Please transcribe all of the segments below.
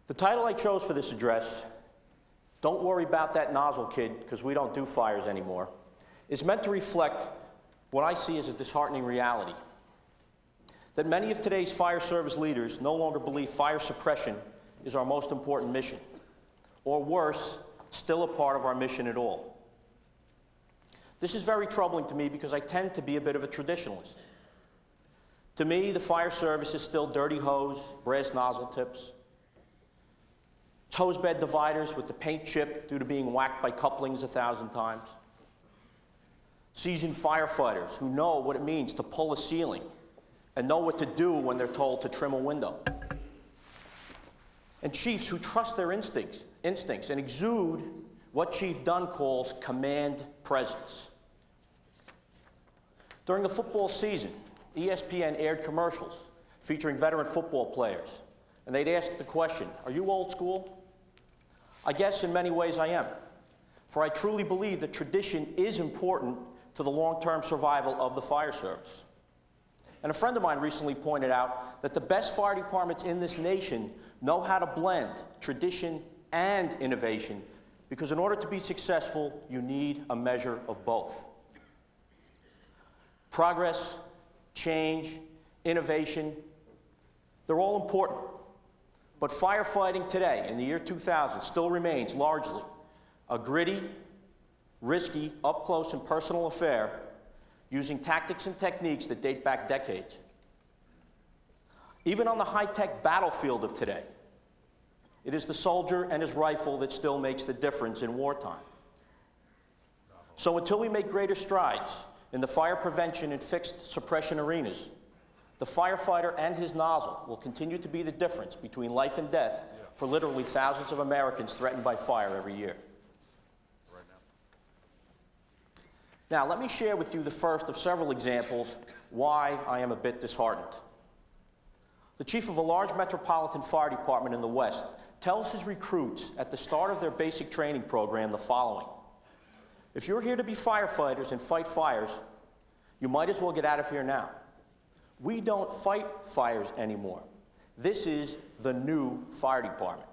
The title I chose for this address, "Don't Worry About That Nozzle, Kid, because we don't do fires anymore," is meant to reflect what I see as a disheartening reality. That many of today's fire service leaders no longer believe fire suppression is our most important mission, or worse, still a part of our mission at all. This is very troubling to me because I tend to be a bit of a traditionalist. To me, the fire service is still dirty hose, brass nozzle tips, hose bed dividers with the paint chipped due to being whacked by couplings 1,000 times, seasoned firefighters who know what it means to pull a ceiling and know what to do when they're told to trim a window, and chiefs who trust their instincts and exude what Chief Dunn calls command presence. During the football season, ESPN aired commercials featuring veteran football players, and they'd ask the question, "Are you old school?" I guess in many ways I am, for I truly believe that tradition is important to the long-term survival of the fire service. And a friend of mine recently pointed out that the best fire departments in this nation know how to blend tradition and innovation, because in order to be successful, you need a measure of both. Progress, change, innovation, they're all important. But firefighting today, in the year 2000, still remains largely a gritty, risky, up-close and personal affair using tactics and techniques that date back decades. Even on the high-tech battlefield of today, it is the soldier and his rifle that still makes the difference in wartime. So until we make greater strides in the fire prevention and fixed suppression arenas, the firefighter and his nozzle will continue to be the difference between life and death for literally thousands of Americans threatened by fire every year. Now, let me share with you the first of several examples why I am a bit disheartened. The chief of a large metropolitan fire department in the West tells his recruits at the start of their basic training program the following: "If you're here to be firefighters and fight fires, you might as well get out of here now. We don't fight fires anymore. This is the new fire department."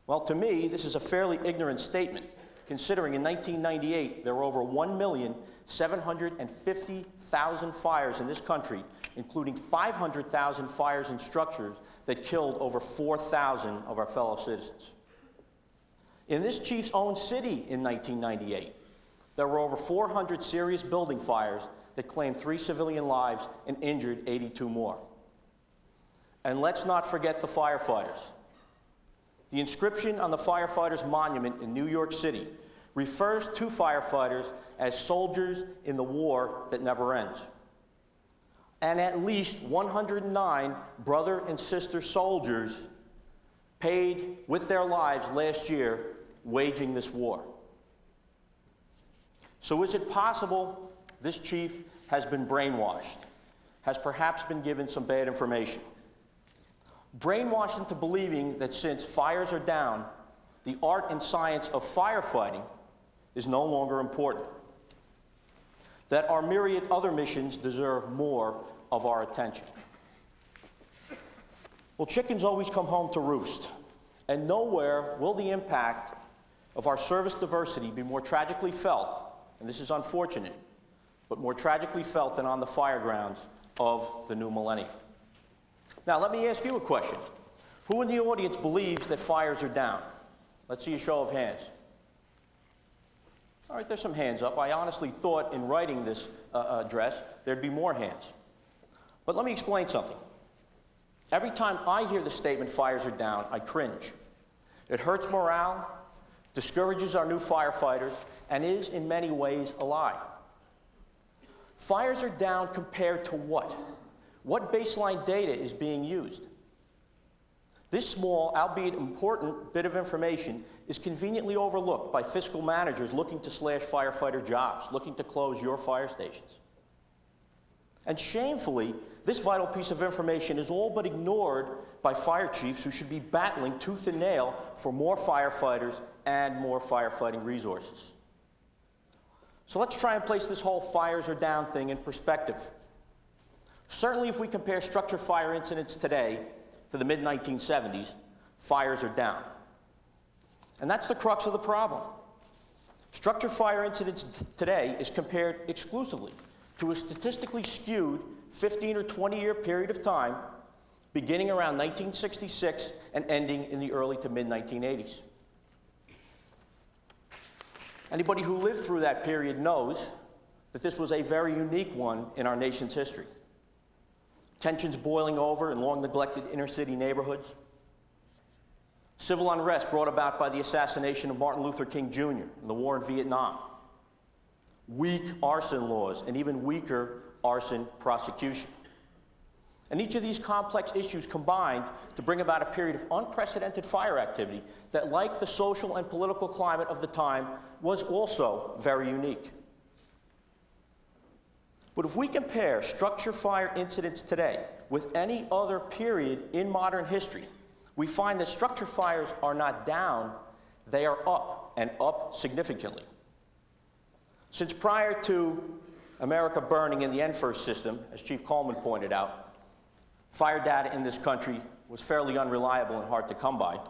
Well, to me, this is a fairly ignorant statement, considering in 1998 there were over 1,750,000 fires in this country, including 500,000 fires in structures that killed over 4,000 of our fellow citizens. In this chief's own city in 1998, there were over 400 serious building fires that claimed 3 civilian lives and injured 82 more. And let's not forget the firefighters. The inscription on the firefighters' monument in New York City refers to firefighters as soldiers in the war that never ends. And at least 109 brother and sister soldiers paid with their lives last year waging this war. So is it possible this chief has been brainwashed, has perhaps been given some bad information? Brainwashed into believing that since fires are down, the art and science of firefighting is no longer important, that our myriad other missions deserve more of our attention. Well, chickens always come home to roost, and nowhere will the impact of our service diversity be more tragically felt, and this is unfortunate, but more tragically felt than on the fire grounds of the new millennium. Now, let me ask you a question. Who in the audience believes that fires are down? Let's see a show of hands. All right, there's some hands up. I honestly thought in writing this address there'd be more hands. But let me explain something. Every time I hear the statement "fires are down," I cringe. It hurts morale, discourages our new firefighters, and is in many ways a lie. Fires are down compared to what? What baseline data is being used? This small, albeit important, bit of information is conveniently overlooked by fiscal managers looking to slash firefighter jobs, looking to close your fire stations. And shamefully, this vital piece of information is all but ignored by fire chiefs who should be battling tooth and nail for more firefighters and more firefighting resources. So let's try and place this whole "fires are down" thing in perspective. Certainly, if we compare structure fire incidents today to to the mid-1970s, fires are down. And that's the crux of the problem. Structure fire incidents today is compared exclusively to a statistically skewed 15 or 20-year period of time beginning around 1966 and ending in the early to mid-1980s. Anybody who lived through that period knows that this was a very unique one in our nation's history. Tensions boiling over in long-neglected inner-city neighborhoods, civil unrest brought about by the assassination of Martin Luther King Jr. in the war in Vietnam, weak arson laws, and even weaker arson prosecution. And each of these complex issues combined to bring about a period of unprecedented fire activity that, like the social and political climate of the time, was also very unique. But if we compare structure fire incidents today with any other period in modern history, we find that structure fires are not down, they are up, and up significantly. Since prior to America burning in the NFIRST system, as Chief Coleman pointed out, fire data in this country was fairly unreliable and hard to come by.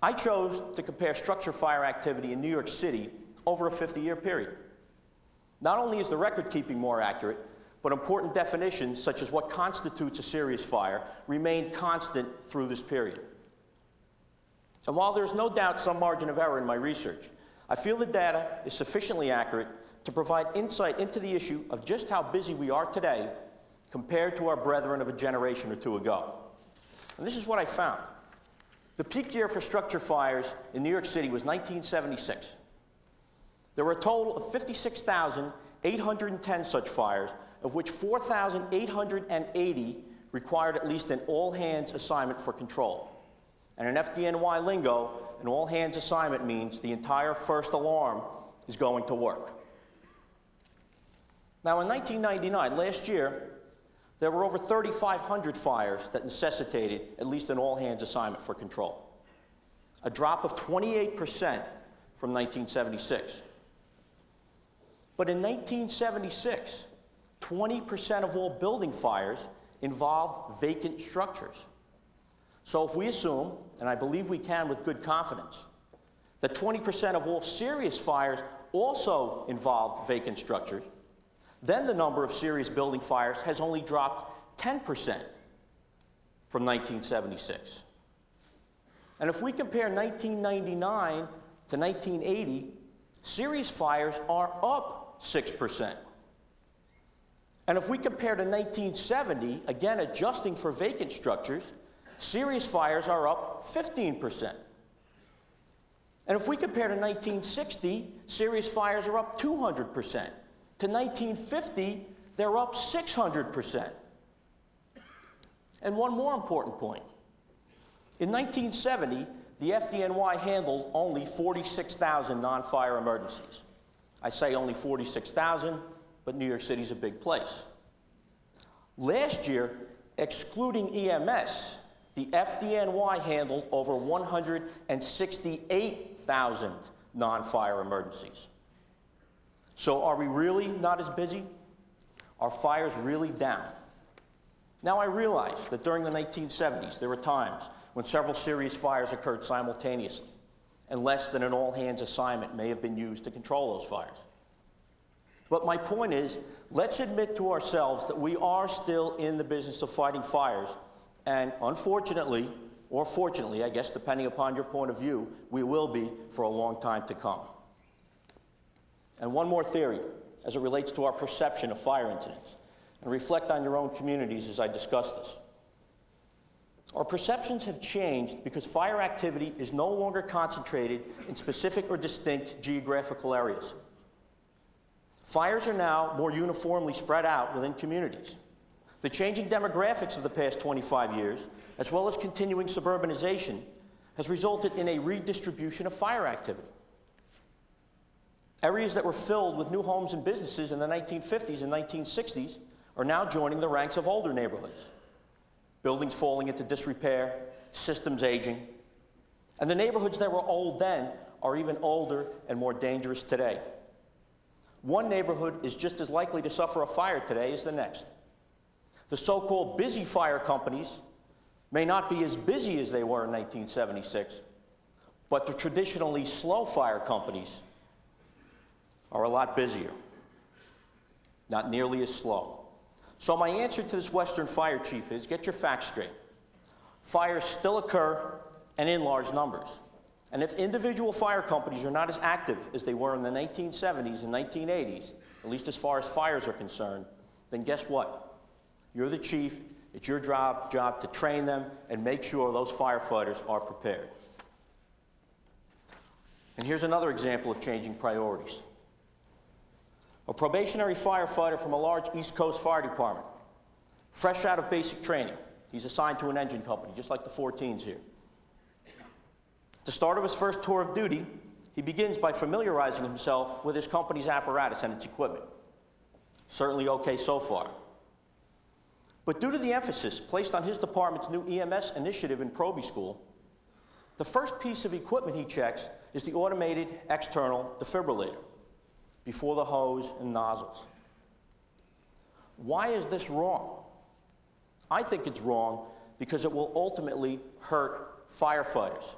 I chose to compare structure fire activity in New York City over a 50-year period. Not only is the record keeping more accurate, but important definitions such as what constitutes a serious fire remained constant through this period. And while there's no doubt some margin of error in my research, I feel the data is sufficiently accurate to provide insight into the issue of just how busy we are today compared to our brethren of a generation or two ago. And this is what I found. The peak year for structure fires in New York City was 1976. There were a total of 56,810 such fires, of which 4,880 required at least an all-hands assignment for control. And in FDNY lingo, an all-hands assignment means the entire first alarm is going to work. Now, in 1999, last year, there were over 3,500 fires that necessitated at least an all-hands assignment for control, a drop of 28% from 1976. But in 1976, 20% of all building fires involved vacant structures. So if we assume, and I believe we can with good confidence, that 20% of all serious fires also involved vacant structures, then the number of serious building fires has only dropped 10% from 1976. And if we compare 1999 to 1980, serious fires are up 6%. And if we compare to 1970, again adjusting for vacant structures, serious fires are up 15%. And if we compare to 1960, serious fires are up 200%. To 1950, they're up 600%. And one more important point. In 1970, the FDNY handled only 46,000 non-fire emergencies. I say only 46,000, but New York City's a big place. Last year, excluding EMS, the FDNY handled over 168,000 non-fire emergencies. So are we really not as busy? Are fires really down? Now, I realize that during the 1970s, there were times when several serious fires occurred simultaneously, and less than an all-hands assignment may have been used to control those fires. But my point is, let's admit to ourselves that we are still in the business of fighting fires, and unfortunately, or fortunately, I guess, depending upon your point of view, we will be for a long time to come. And one more theory, as it relates to our perception of fire incidents, and reflect on your own communities as I discuss this. Our perceptions have changed because fire activity is no longer concentrated in specific or distinct geographical areas. Fires are now more uniformly spread out within communities. The changing demographics of the past 25 years, as well as continuing suburbanization, has resulted in a redistribution of fire activity. Areas that were filled with new homes and businesses in the 1950s and 1960s are now joining the ranks of older neighborhoods. Buildings falling into disrepair, systems aging, and the neighborhoods that were old then are even older and more dangerous today. One neighborhood is just as likely to suffer a fire today as the next. The so-called busy fire companies may not be as busy as they were in 1976, but the traditionally slow fire companies are a lot busier, not nearly as slow. So my answer to this Western fire chief is, get your facts straight. Fires still occur and in large numbers. And if individual fire companies are not as active as they were in the 1970s and 1980s, at least as far as fires are concerned, then guess what? You're the chief. It's your job to train them and make sure those firefighters are prepared. And here's another example of changing priorities. A probationary firefighter from a large East Coast fire department, fresh out of basic training. He's assigned to an engine company, just like the 14s here. At the start of his first tour of duty, he begins by familiarizing himself with his company's apparatus and its equipment. Certainly okay so far. But due to the emphasis placed on his department's new EMS initiative in Proby School, the first piece of equipment he checks is the automated external defibrillator before the hose and nozzles. Why is this wrong? I think it's wrong because it will ultimately hurt firefighters.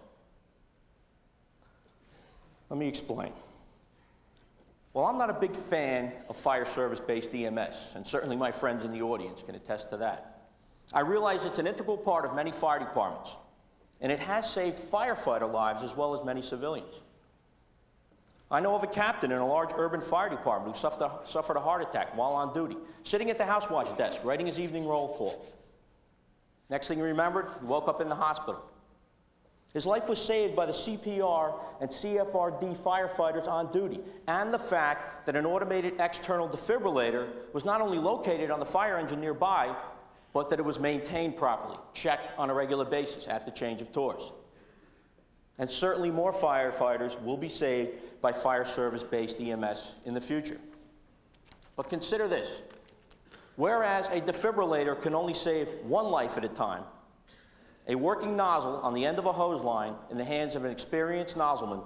Let me explain. Well, I'm not a big fan of fire service-based EMS, and certainly my friends in the audience can attest to that. I realize it's an integral part of many fire departments, and it has saved firefighter lives as well as many civilians. I know of a captain in a large urban fire department who suffered a heart attack while on duty, sitting at the housewatch desk, writing his evening roll call. Next thing he remembered, he woke up in the hospital. His life was saved by the CPR and CFRD firefighters on duty, and the fact that an automated external defibrillator was not only located on the fire engine nearby, but that it was maintained properly, checked on a regular basis at the change of tours. And certainly more firefighters will be saved by fire service-based EMS in the future. But consider this. Whereas a defibrillator can only save one life at a time, a working nozzle on the end of a hose line in the hands of an experienced nozzleman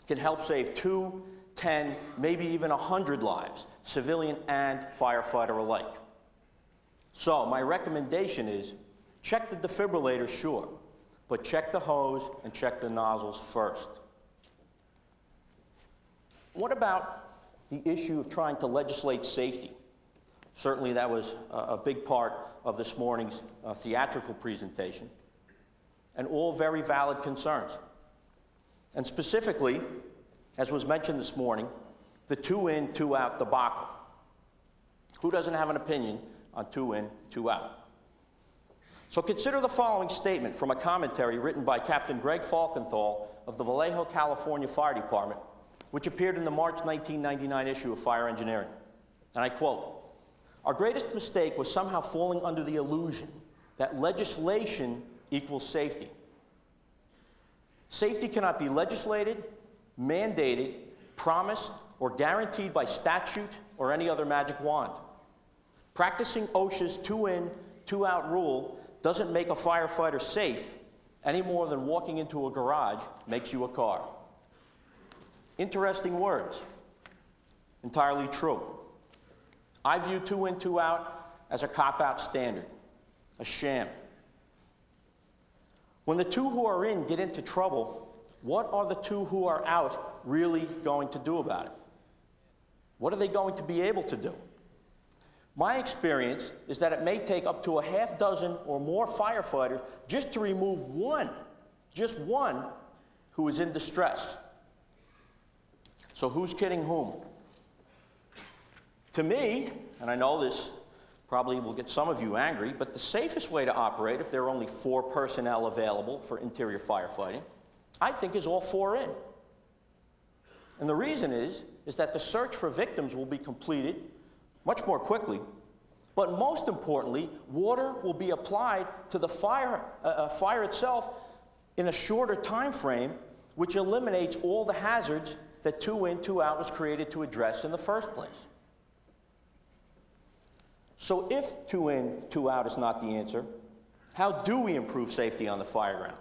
can help save 2, 10, maybe even 100 lives, civilian and firefighter alike. So my recommendation is, check the defibrillator, sure, but check the hose and check the nozzles first. What about the issue of trying to legislate safety? Certainly that was a big part of this morning's theatrical presentation, and all very valid concerns. And specifically, as was mentioned this morning, the 2 in, 2 out debacle. Who doesn't have an opinion on 2 in, 2 out? So consider the following statement from a commentary written by Captain Greg Falkenthal of the Vallejo, California Fire Department, which appeared in the March 1999 issue of Fire Engineering. And I quote, "Our greatest mistake was somehow falling under the illusion that legislation equals safety. Safety cannot be legislated, mandated, promised, or guaranteed by statute or any other magic wand. Practicing OSHA's 2 in, 2 out rule doesn't make a firefighter safe any more than walking into a garage makes you a car." Interesting words. Entirely true. I view 2 in, 2 out as a cop-out standard, a sham. When the 2 who are in get into trouble, what are the 2 who are out really going to do about it? What are they going to be able to do? My experience is that it may take up to a half dozen or more firefighters just to remove one, just one, who is in distress. So who's kidding whom? To me, and I know this probably will get some of you angry, but the safest way to operate, if there are only 4 personnel available for interior firefighting, I think is all 4 in. And the reason is that the search for victims will be completed much more quickly, but most importantly, water will be applied to the fire itself in a shorter time frame, which eliminates all the hazards that 2 in, 2 out was created to address in the first place. So if 2 in, 2 out is not the answer, how do we improve safety on the fire ground?